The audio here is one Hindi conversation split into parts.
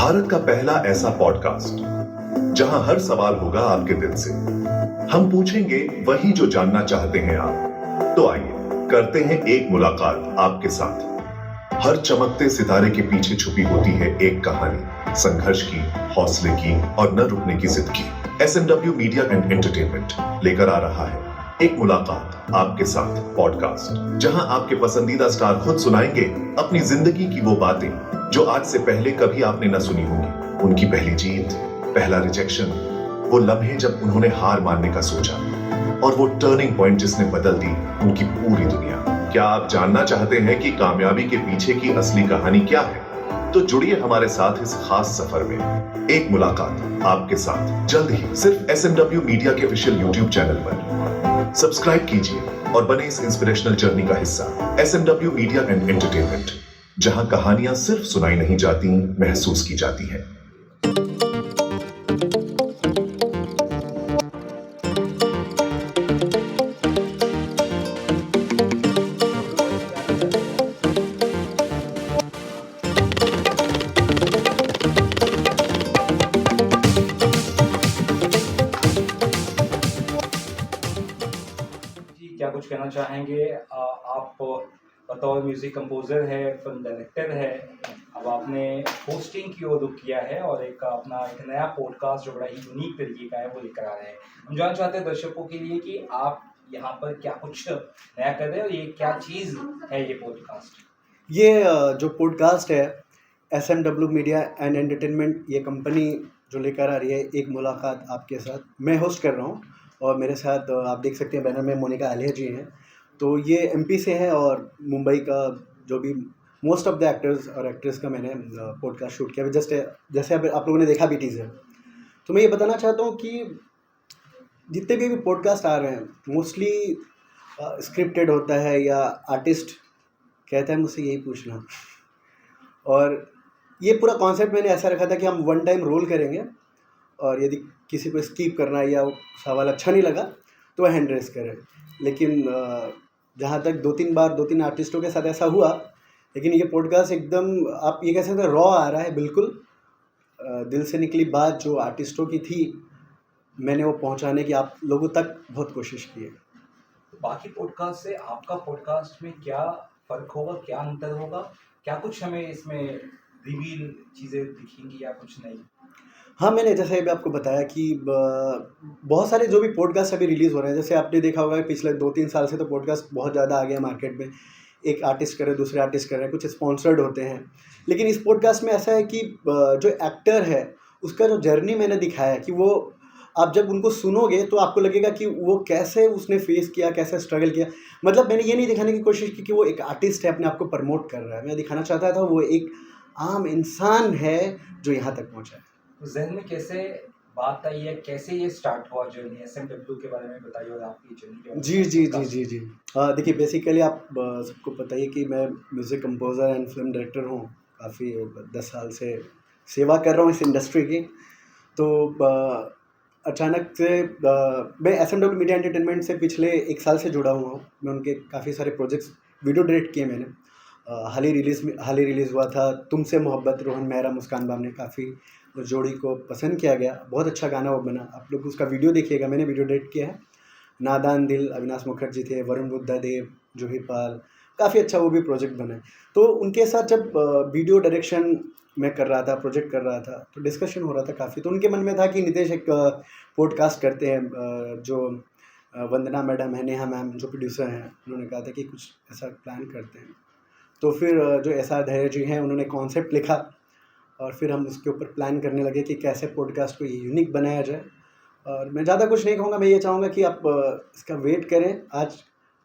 भारत का पहला ऐसा पॉडकास्ट जहां हर सवाल होगा आपके दिल से। हम पूछेंगे वही जो जानना चाहते हैं आप। तो आइए करते हैं एक मुलाकात आपके साथ। हर चमकते सितारे के पीछे छुपी होती है एक कहानी, संघर्ष की, हौसले की और न रुकने की जिद की। SMW मीडिया एंड एंटरटेनमेंट लेकर आ रहा है एक मुलाकात आपके साथ पॉडकास्ट, जहां आपके पसंदीदा स्टार खुद सुनाएंगे अपनी जिंदगी की वो बातें जो आज से पहले कभी आपने न सुनी होंगी। उनकी पहली जीत, पहला रिजेक्शन, वो लम्हे जब उन्होंने हार मानने का सोचा, और वो टर्निंग पॉइंट जिसने बदल दी उनकी पूरी दुनिया। क्या आप जानना चाहते हैं कि कामयाबी के पीछे की असली कहानी क्या है? तो जुड़िए हमारे साथ इस खास सफर में। एक मुलाकात आपके साथ जल्द ही सिर्फ SMW मीडिया के ऑफिशियल YouTube चैनल पर। सब्सक्राइब कीजिए और बने इस इंस्पिरेशनल जर्नी का हिस्सा। SMW मीडिया एंड एंटरटेनमेंट, जहां कहानियां सिर्फ सुनाई नहीं जाती, महसूस की जाती हैं। क्या कुछ कहना चाहेंगे? आप बतौर म्यूज़िक कंपोज़र है, फिल्म डायरेक्टर है, अब आपने होस्टिंग की ओर रुख किया है और एक नया पॉडकास्ट जो बड़ा ही यूनिक तरीके का है वो लेकर आ रहे हैं। हम जानना चाहते हैं दर्शकों के लिए कि आप यहाँ पर क्या कुछ नया कर रहे हैं और ये क्या चीज़ है ये पॉडकास्ट? ये जो पॉडकास्ट है SMW मीडिया एंड एंटरटेनमेंट, ये कंपनी जो लेकर आ रही है एक मुलाकात आपके साथ, मैं होस्ट कर रहा हूँ और मेरे साथ आप देख सकते हैं बैनर में मोनिका आलिया जी हैं। तो ये MP से हैं और मुंबई का जो भी मोस्ट ऑफ द एक्टर्स और एक्ट्रेस का मैंने पॉडकास्ट शूट किया। जैसे अब आप लोगों ने देखा भी टीज़र, तो मैं ये बताना चाहता हूँ कि जितने भी पॉडकास्ट आ रहे हैं मोस्टली स्क्रिप्टेड होता है या आर्टिस्ट कहता है मुझसे यही पूछना, और ये पूरा कॉन्सेप्ट मैंने ऐसा रखा था कि हम वन टाइम रोल करेंगे और यदि किसी को स्किप करना है या सवाल अच्छा नहीं लगा तो वह हैंड रेस करें। लेकिन जहाँ तक दो तीन आर्टिस्टों के साथ ऐसा हुआ, लेकिन ये पॉडकास्ट एकदम आप ये कह सकते हैं रॉ आ रहा है, बिल्कुल दिल से निकली बात जो आर्टिस्टों की थी मैंने वो पहुँचाने की आप लोगों तक बहुत कोशिश की है। बाकी पॉडकास्ट से आपका पॉडकास्ट में क्या फ़र्क होगा, क्या अंतर होगा? क्या कुछ हमें इसमें रिवील चीज़ें दिखेंगी या कुछ नहीं? हाँ, मैंने जैसे अभी आपको बताया कि बहुत सारे जो भी पॉडकास्ट अभी रिलीज़ हो रहे हैं, जैसे आपने देखा होगा कि पिछले 2-3 साल से तो पॉडकास्ट बहुत ज़्यादा आ गया मार्केट में। एक आर्टिस्ट कर रहे हैं, दूसरे आर्टिस्ट कर रहे हैं, कुछ स्पॉन्सर्ड होते हैं। लेकिन इस पॉडकास्ट में ऐसा है कि जो एक्टर है उसका जो जर्नी मैंने दिखाया है कि वो आप जब उनको सुनोगे तो आपको लगेगा कि वो कैसे उसने फेस किया, कैसे स्ट्रगल किया। मतलब मैंने ये नहीं दिखाने की कोशिश की कि वो एक आर्टिस्ट है, अपने आप को प्रमोट कर रहा है। मैं दिखाना चाहता था वो एक आम इंसान है जो यहाँ तक पहुँचा है। तो ज़हन में कैसे बात आई है, कैसे ये स्टार्ट हुआ जर्नी? SMW के बारे में बताइए और आपकी जर्नी के बारे में। जी। देखिए बेसिकली आप सबको पता ही है कि मैं music composer and film director हूँ। काफ़ी 10 साल से सेवा कर रहा हूँ इस इंडस्ट्री की। तो अचानक से मैं SMW मीडिया एंटरटेनमेंट से पिछले 1 साल से जुड़ा हुआ हूँ। मैं उनके काफ़ी सारे प्रोजेक्ट्स वीडियो डायरेक्ट किए मैंने। हाल ही रिलीज़ हुआ था तुमसे मोहब्बत, रोहन मेहरा मुस्कान बाम ने काफ़ी उस जोड़ी को पसंद किया गया। बहुत अच्छा गाना वो बना, आप लोग उसका वीडियो देखिएगा, मैंने वीडियो डायरेक्ट किया है। नादान दिल, अविनाश मुखर्जी थे, वरुण बुद्धादेव, जूही पाल, काफ़ी अच्छा वो भी प्रोजेक्ट बना है। तो उनके साथ जब वीडियो डायरेक्शन मैं कर रहा था, प्रोजेक्ट कर रहा था, तो डिस्कशन हो रहा था काफ़ी। तो उनके मन में था कि नितेश एक पॉडकास्ट करते हैं। जो वंदना मैडम है, नेहा मैम जो प्रोड्यूसर हैं, उन्होंने कहा था कि कुछ ऐसा प्लान करते हैं। तो फिर जो SR धैर्य जी हैं उन्होंने कॉन्सेप्ट लिखा और फिर हम उसके ऊपर प्लान करने लगे कि कैसे पॉडकास्ट को यूनिक बनाया जाए। और मैं ज़्यादा कुछ नहीं कहूँगा, मैं ये चाहूँगा कि आप इसका वेट करें। आज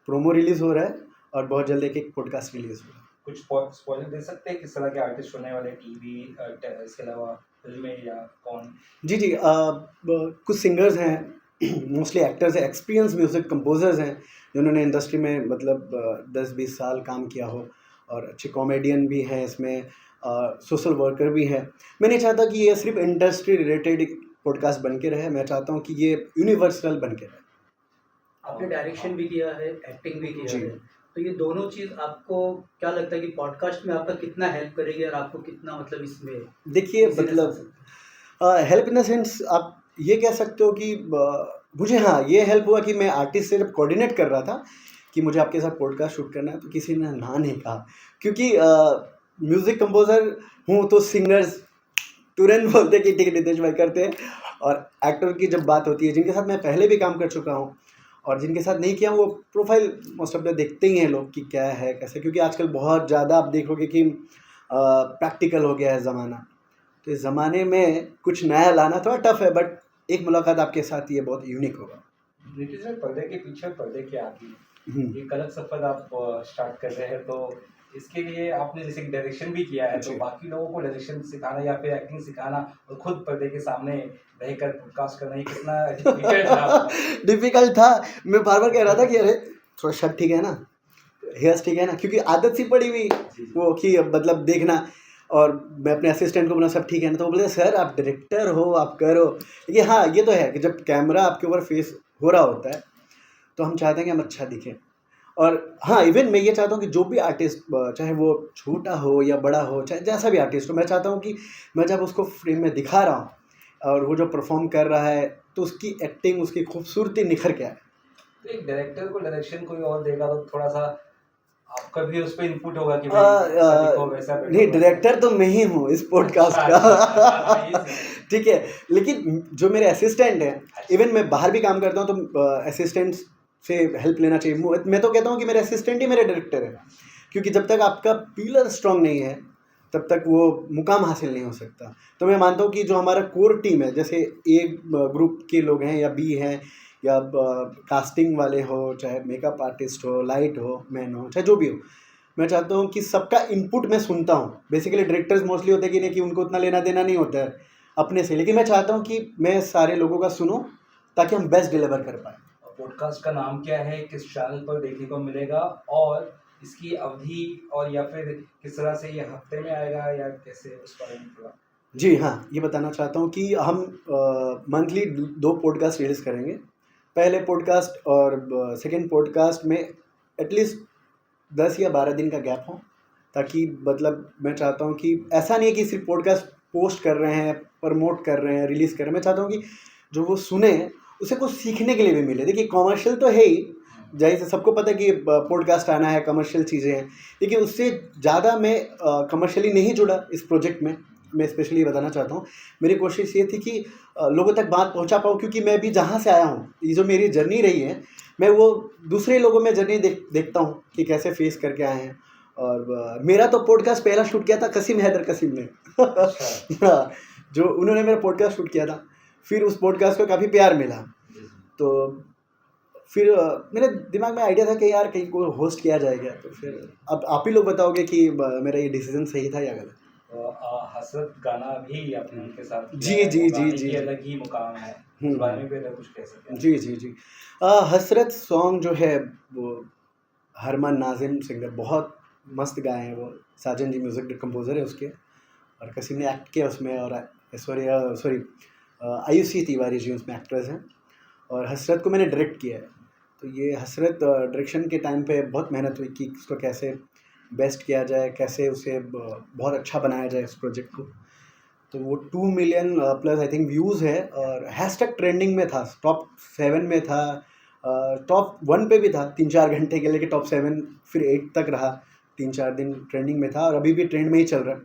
प्रोमो रिलीज़ हो रहा है और बहुत जल्द एक पॉडकास्ट रिलीज़ हो रहा है। कुछ स्पॉइलर दे सकते हैं किस तरह के आर्टिस्ट होने वाले, टीवी इसके अलावा फिल्में या कौन? जी कुछ सिंगर्स हैं, मोस्टली एक्टर्स हैं, एक्सपीरियंस म्यूज़िक कंपोजर्स हैं जिन्होंने इंडस्ट्री में मतलब 10-20 साल काम किया हो, और अच्छे कॉमेडियन भी हैं इसमें, सोशल वर्कर भी हैं। मैं नहीं चाहता कि ये सिर्फ इंडस्ट्री रिलेटेड पॉडकास्ट बन के रहे, मैं चाहता हूँ कि ये यूनिवर्सल बन के रहे। आपने डायरेक्शन भी किया है, एक्टिंग भी किया जी। है, तो ये दोनों चीज़ आपको क्या लगता है कि पॉडकास्ट में आपका कितना हेल्प करेगी और आपको कितना मतलब इसमें देखिए easiness आ मतलब सकता है? हेल्प इन द सेंस आप ये कह सकते हो कि मुझे हाँ ये हेल्प हुआ कि मैं आर्टिस्ट से जब कोऑर्डिनेट कर रहा था कि मुझे आपके साथ पॉडकास्ट शूट करना है, तो किसी ने ना नहीं कहा, क्योंकि म्यूज़िक कंपोज़र हूँ तो सिंगर्स तुरंत बोलते कि ठीक है नितेश भाई करते हैं, और एक्टर की जब बात होती है जिनके साथ मैं पहले भी काम कर चुका हूँ और जिनके साथ नहीं किया हूँ, वो प्रोफाइल मोस्ट ऑफ द देखते ही हैं लोग कि क्या है कैसे, क्योंकि आजकल बहुत ज़्यादा आप देखोगे कि प्रैक्टिकल हो गया है ज़माना। तो इस ज़माने में कुछ नया लाना थोड़ा टफ है, बट एक मुलाकात आपके साथ ये बहुत यूनिक होगा। नीतीश सर, पर्दे के पीछे और पर्दे के आगे हम्म, एक अलग सफर आप स्टार्ट कर रहे हैं, तो इसके लिए आपने जैसे डायरेक्शन भी किया है, तो जी। बाकी लोगों को डायरेक्शन सिखाना या फिर एक्टिंग सिखाना और खुद पर्दे के सामने रहकर पॉडकास्ट करना, ये कितना डिफिकल्ट था आपका? डिफिकल्ट था। मैं बार बार कह रहा था कि अरे थोड़ा शर्ट ठीक है ना, हेयर्स ठीक है ना, क्योंकि आदत सी पड़ी हुई जी, जी। वो कि मतलब देखना, और मैं अपने असिस्टेंट को बोला सब ठीक है ना, तो वो बोले सर आप डायरेक्टर हो आप करो। लेकिन हाँ ये तो है कि जब कैमरा आपके ऊपर फेस हो रहा होता है तो हम चाहते हैं कि हम अच्छा दिखें। और हाँ इवन मैं ये चाहता हूँ कि जो भी आर्टिस्ट चाहे वो छोटा हो या बड़ा हो, चाहे जैसा भी आर्टिस्ट हो, मैं चाहता हूँ कि मैं जब उसको फ्रेम में दिखा रहा हूँ और वो जो परफॉर्म कर रहा है तो उसकी एक्टिंग उसकी खूबसूरती निखर के आए। तो एक डायरेक्टर को डायरेक्शन कोई और देगा तो थोड़ा सा आपका भी उस पर इनपुट होगा कि आ, भाई ऐसा आ, दिखो वैसा बैठो नहीं वैसा। डायरेक्टर तो मैं ही हूँ इस पॉडकास्ट अच्छा, का। ये सही। ठीक है, लेकिन जो मेरे असिस्टेंट हैं, इवन मैं बाहर भी काम करता हूँ तो असिस्टेंट से हेल्प लेना चाहिए। मैं तो कहता हूँ कि मेरे असिस्टेंट ही मेरे डायरेक्टर है, क्योंकि जब तक आपका पिलर स्ट्रांग नहीं है तब तक वो मुकाम हासिल नहीं हो सकता। तो मैं मानता हूँ कि जो हमारा कोर टीम है, जैसे ए ग्रुप के लोग हैं या बी हैं या कास्टिंग वाले हो, चाहे मेकअप आर्टिस्ट हो, लाइट हो, मैन हो, चाहे जो भी हो, मैं चाहता हूँ कि सबका इनपुट मैं सुनता हूँ। बेसिकली डायरेक्टर्स मोस्टली होते हैं कि नहीं कि उनको उतना लेना देना नहीं होता है अपने से, लेकिन मैं चाहता हूँ कि मैं सारे लोगों का सुनूं ताकि हम बेस्ट डिलीवर कर पाएँ। पॉडकास्ट का नाम क्या है, किस चैनल पर देखने को मिलेगा, और इसकी अवधि, और या फिर किस तरह से ये हफ्ते में आएगा या कैसे, उस बारे में थोड़ा? जी हाँ, ये बताना चाहता हूँ कि हम मंथली 2 पॉडकास्ट रिलीज़ करेंगे। पहले पॉडकास्ट और सेकंड पॉडकास्ट में एटलीस्ट 10 या 12 दिन का गैप हो, ताकि मतलब मैं चाहता हूँ कि ऐसा नहीं है कि सिर्फ पॉडकास्ट पोस्ट कर रहे हैं, प्रमोट कर रहे हैं, रिलीज़ कर रहे हैं। मैं चाहता हूँ कि जो वो सुने उसे कुछ सीखने के लिए भी मिले। देखिए कमर्शियल तो है ही, जैसे सबको पता है कि पॉडकास्ट आना है, कमर्शियल चीज़ें हैं, लेकिन उससे ज़्यादा मैं कमर्शियली नहीं जुड़ा इस प्रोजेक्ट में। मैं स्पेशली बताना चाहता हूँ, मेरी कोशिश ये थी कि लोगों तक बात पहुँचा पाऊँ, क्योंकि मैं भी जहाँ से आया हूँ, ये जो मेरी जर्नी रही है, मैं वो दूसरे लोगों में जर्नी देखता हूँ कि कैसे फेस करके आए हैं। और मेरा तो पॉडकास्ट पहला शूट किया था कसीम हैदर कसीम ने। अच्छा। हाँ, जो उन्होंने मेरा पॉडकास्ट शूट किया था, फिर उस पॉडकास्ट को काफ़ी प्यार मिला। जी, जी। तो फिर मेरे दिमाग में आइडिया था कि यार कहीं को होस्ट किया जाएगा, तो फिर अब आप ही लोग बताओगे कि मेरा ये डिसीजन सही था या गलत। तो हसरत गाना भी आपने उनके साथ किया जी है, जी वो जी गाने जी की जी। अलग ही मुकाम है, उस बारे में भी अगर कुछ कह सकते हैं? जी जी जी। हसरत सॉन्ग जो है वो हरमान नाजिम सिंगर बहुत मस्त गाए हैं वो। साजन जी म्यूज़िक कंपोज़र है उसके, और कसीम ने एक्ट किया उसमें, और ऐश्वर्या सॉरी आयुषी तिवारी जी उसमें एक्ट्रेस हैं, और हसरत को मैंने डायरेक्ट किया है। तो ये हसरत डायरेक्शन के टाइम पे बहुत मेहनत हुई कि उसको कैसे बेस्ट किया जाए, कैसे उसे बहुत अच्छा बनाया जाए इस प्रोजेक्ट को। तो वो 2 million plus I think views है, और हैशटैग ट्रेंडिंग में था, टॉप 7 में था, टॉप 1 पे भी था 3-4 घंटे के लिए, कि टॉप 7 फिर 8 तक रहा, 3-4 दिन ट्रेंडिंग में था, और अभी भी ट्रेंड में ही चल रहा है।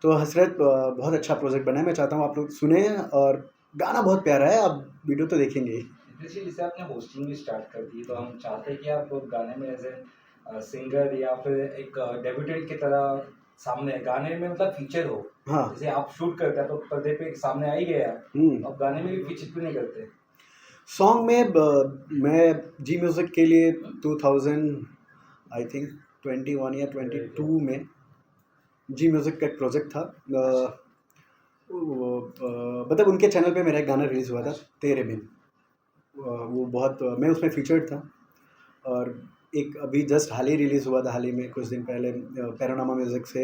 तो हसरत बहुत अच्छा प्रोजेक्ट बना है, मैं चाहता हूँ आप लोग सुने, और गाना बहुत प्यारा है, आप वीडियो तो देखेंगे ही। जैसे जैसे आपने होस्टिंग भी स्टार्ट कर दी, तो हम चाहते हैं कि आप गाने में एज ए सिंगर या फिर एक डेब्यूटेंट की तरह सामने गाने में मतलब फीचर हो। हाँ। जैसे आप शूट करते हैं तो पर्दे पे सामने आ ही गया, अब गाने में भी फीचर क्यों नहीं करते? सॉन्ग में मैं जी म्यूज़िक के लिए 2000 आई थिंक 21 या 22 में जी म्यूज़िक का एक प्रोजेक्ट था। मतलब उनके चैनल पे मेरा एक गाना रिलीज़ हुआ था, तेरे बिन। वो बहुत मैं उसमें फीचर्ड था। और एक अभी जस्ट हाल ही रिलीज़ हुआ था, हाल ही में कुछ दिन पहले, पैनोरामा म्यूज़िक से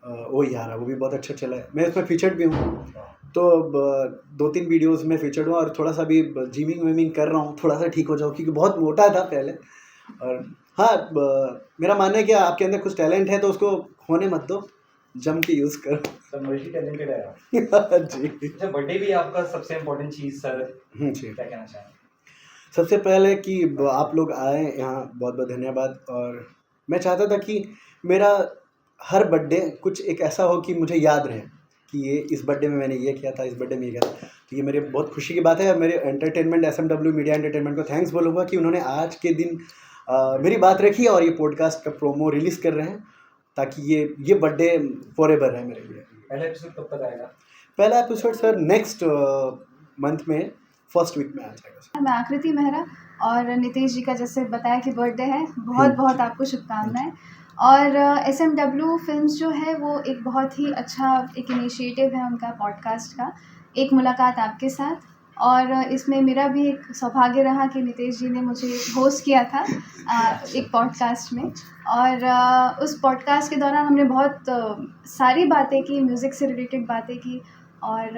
ओ यारा, वो भी बहुत अच्छा चला है, मैं उसमें फीचर्ड भी हूँ। तो 2-3 वीडियोस में फीचर्ड हुआ, और थोड़ा सा भी जिमिंग विमिंग कर रहा हूँ, थोड़ा सा ठीक हो जाऊँ, क्योंकि बहुत मोटा था पहले। और हाँ, मेरा मानना है कि आपके अंदर कुछ टैलेंट है तो उसको होने मत दो, जम के यूज़ करो। सर मल्टी टैलेंटेड है आप। जी अच्छा, बर्थडे भी आपका सबसे इम्पोर्टेंट चीज़ सर, जी। क्या कहना चाहेंगे? सबसे पहले कि आप लोग आए यहाँ, बहुत बहुत धन्यवाद। और मैं चाहता था कि मेरा हर बर्थडे कुछ एक ऐसा हो कि मुझे याद रहे कि ये इस बर्थडे में मैंने ये किया था, इस बर्थडे में ये किया था। तो ये मेरे बहुत खुशी की बात है। मेरे एंटरटेनमेंट SMW मीडिया एंटरटेनमेंट को थैंक्स बोलूँगा कि उन्होंने आज के दिन मेरी बात रखी और ये पॉडकास्ट का प्रोमो रिलीज़ कर रहे हैं, ताकि ये बर्थडे फॉरएवर है मेरे लिए। पहला एपिसोड कब तक आएगा? पहला एपिसोड सर नेक्स्ट मंथ में फर्स्ट वीक में आ जाएगा। मैं आकृति मेहरा, और नितेश जी का जैसे बताया कि बर्थडे है, बहुत बहुत आपको शुभकामनाएं। और SMW फिल्म्स जो है वो एक बहुत ही अच्छा एक इनिशिएटिव है उनका पॉडकास्ट का, एक मुलाकात आपके साथ। और इसमें मेरा भी एक सौभाग्य रहा कि नितेश जी ने मुझे होस्ट किया था एक पॉडकास्ट में। और उस पॉडकास्ट के दौरान हमने बहुत सारी बातें की, म्यूज़िक से रिलेटेड बातें की, और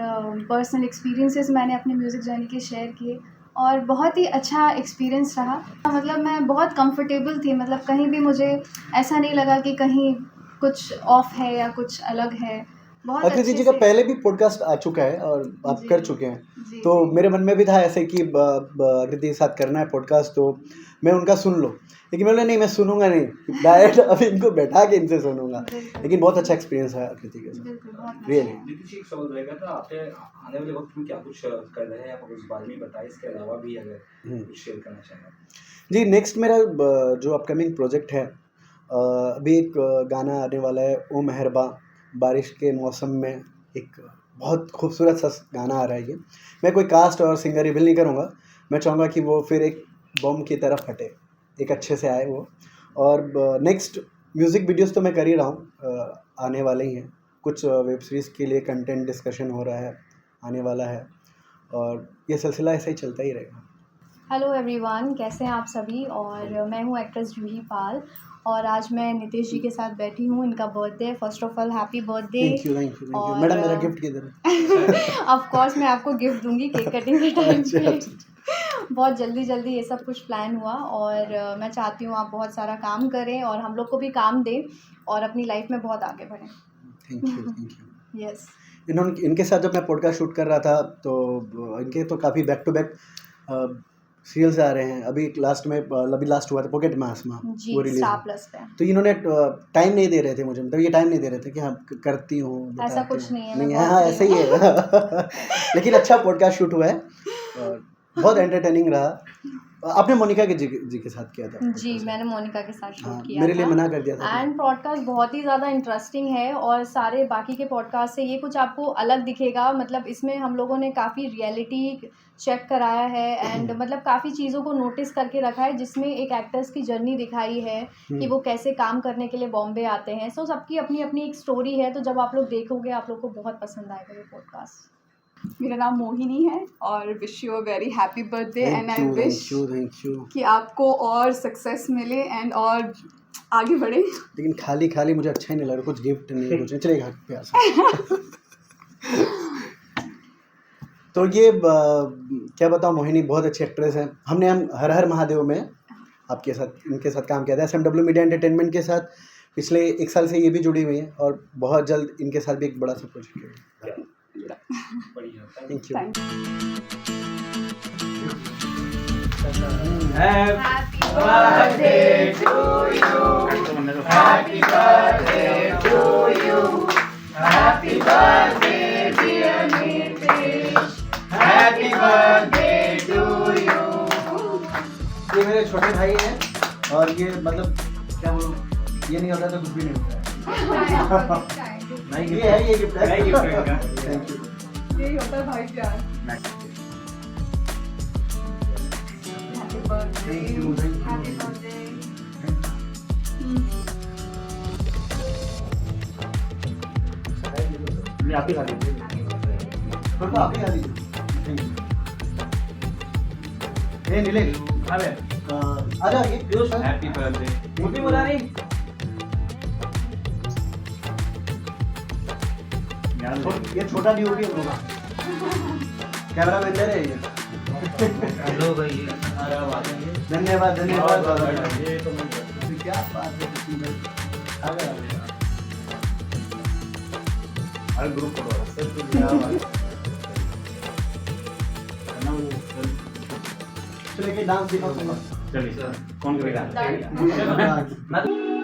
पर्सनल एक्सपीरियंसेस मैंने अपने म्यूज़िक जर्नी के शेयर किए, और बहुत ही अच्छा एक्सपीरियंस रहा। मतलब मैं बहुत कंफर्टेबल थी, मतलब कहीं भी मुझे ऐसा नहीं लगा कि कहीं कुछ ऑफ है या कुछ अलग है। बहुत आकृति अच्छे जी का से- पहले भी पॉडकास्ट आ चुका है और आप जी, कर चुके हैं, जी, तो जी। मेरे मन में भी था ऐसे कि आकृति के साथ करना है पॉडकास्ट, तो मैं उनका सुन लो। लेकिन मैं बोला नहीं, मैं सुनूंगा नहीं, डायरेक्ट अभी इनको बैठा के इनसे सुनूंगा। बिल्कुल, लेकिन बहुत अच्छा एक्सपीरियंस है आकृति के साथ, बिल्कुल, बहुत मजा रियली। आया। नीतीश जी, एक सवाल रहेगा था, आपके आने वाले वक्त में क्या कुछ कर रहे हैं, आप उस बारे में बताएं, इसके अलावा भी अगर कुछ शेयर करना चाहें। जी, नेक्स्ट मेरा जो अपकमिंग प्रोजेक्ट है, अभी एक गाना आने वाला है, ओ मेहरबा, बारिश के मौसम में। एक बहुत खूबसूरत सा गाना आ रहा है ये। मैं कोई कास्ट और सिंगर रिवील नहीं करूँगा, मैं चाहूँगा कि वो फिर एक बम की तरह फटे, एक अच्छे से आए वो। और नेक्स्ट म्यूज़िक वीडियोस तो मैं कर ही रहा हूँ, आने वाले ही हैं। कुछ वेब सीरीज़ के लिए कंटेंट डिस्कशन हो रहा है, आने वाला है, और ये सिलसिला ऐसा ही चलता ही रहेगा। हेलो एवरीवन, कैसे हैं आप सभी। और मैं हूँ एक्ट्रेस जूही पाल, और आज मैं नितेश जी के साथ बैठी हूँ। इनका birthday, first of all happy birthday. Thank you, thank you, thank you. और मैडम, मेरा गिफ्ट किधर है? ऑफ कोर्स मैं आपको गिफ्ट दूंगी केक कटिंग के टाइम अच्छा, पे। अच्छा। बहुत जल्दी ये सब कुछ प्लान हुआ, और मैं चाहती हूँ आप बहुत सारा काम करें और हम लोग को भी काम दें और अपनी लाइफ में बहुत आगे बढ़ें। Thank you, thank you. Yes. इनके साथ जब मैं पॉडकास्ट शूट कर रहा था, तो इनके तो काफ़ी बैक टू बैक सीरियल्स आ रहे हैं। अभी लास्ट हुआ था पॉकेट मास्मा, जी, वो रिलीज। स्टार प्लस पे। तो इन्होंने टाइम नहीं दे रहे थे मुझे, मतलब ये टाइम नहीं दे रहे थे कि हाँ करती हूँ, ऐसा कुछ नहीं है, मैं नहीं बहुत हाँ फ्री ऐसा ही है। लेकिन अच्छा पॉडकास्ट शूट हुआ है और बहुत एंटरटेनिंग रहा। आपने मोनिका के जी के साथ किया था जी, podcast? मैंने मोनिका के साथ हाँ, शूट किया मेरे लिए था। मना कर दिया था। एंड पॉडकास्ट बहुत ही ज़्यादा इंटरेस्टिंग है, और सारे बाकी के पॉडकास्ट से ये कुछ आपको अलग दिखेगा। मतलब इसमें हम लोगों ने काफ़ी रियलिटी चेक कराया है, एंड मतलब काफ़ी चीज़ों को नोटिस करके रखा है, जिसमें एक एक्टर्स की जर्नी दिखाई है कि वो कैसे काम करने के लिए बॉम्बे आते हैं। सो सबकी अपनी अपनी एक स्टोरी है, तो जब आप लोग देखोगे आप लोग को बहुत पसंद आएगा ये पॉडकास्ट। मेरा नाम मोहिनी है, और wish you a very happy birthday, and I wish thank you. कि आपको और सक्सेस मिले एंड और आगे बढ़े। लेकिन खाली मुझे अच्छा ही नहीं लग रहा, कुछ गिफ्ट नहीं, कुछ नहीं चलेगा प्यार से। तो ये क्या बताऊँ, मोहिनी बहुत अच्छी एक्ट्रेस है। हम हर हर महादेव में इनके साथ काम किया था, SMW मीडिया एंटरटेनमेंट के साथ। पिछले 1 साल से ये भी जुड़ी हुई है, और बहुत जल्द इनके साथ भी एक बड़ा सा प्रोजेक्ट है। बढ़िया, thank you. Thank happy birthday to you, happy birthday to you, happy birthday dear Nitesh, happy birthday to you. ये मेरे छोटे भाई हैं, और ये मतलब क्या बोलूँ, ये नहीं होता तो कुछ भी नहीं होता है। नहीं, ये है, ये गिफ्ट है। नहीं, गिफ्ट है इनका। Thank you. यही होता है भाई प्यार। Happy birthday, Thank you, thank you. Happy birthday. मैं आप ही खा लीजिए। थोड़ा आप ही आ दीजिए। Thank you। ये नीलेश, आ जाओ ये पीयूष सर। Happy birthday. मुझे बुला नहीं। ये छोटा डीओपी होगा, कैमरा मैन दे रहे हैं ये। हेलो भाई, धन्यवाद। ये तो क्या बात है सुंदर आ गया हर ग्रुप को सर तो क्या बात है ना वो चलिए डांस दिखाओ चलिए कौन करेगा डांस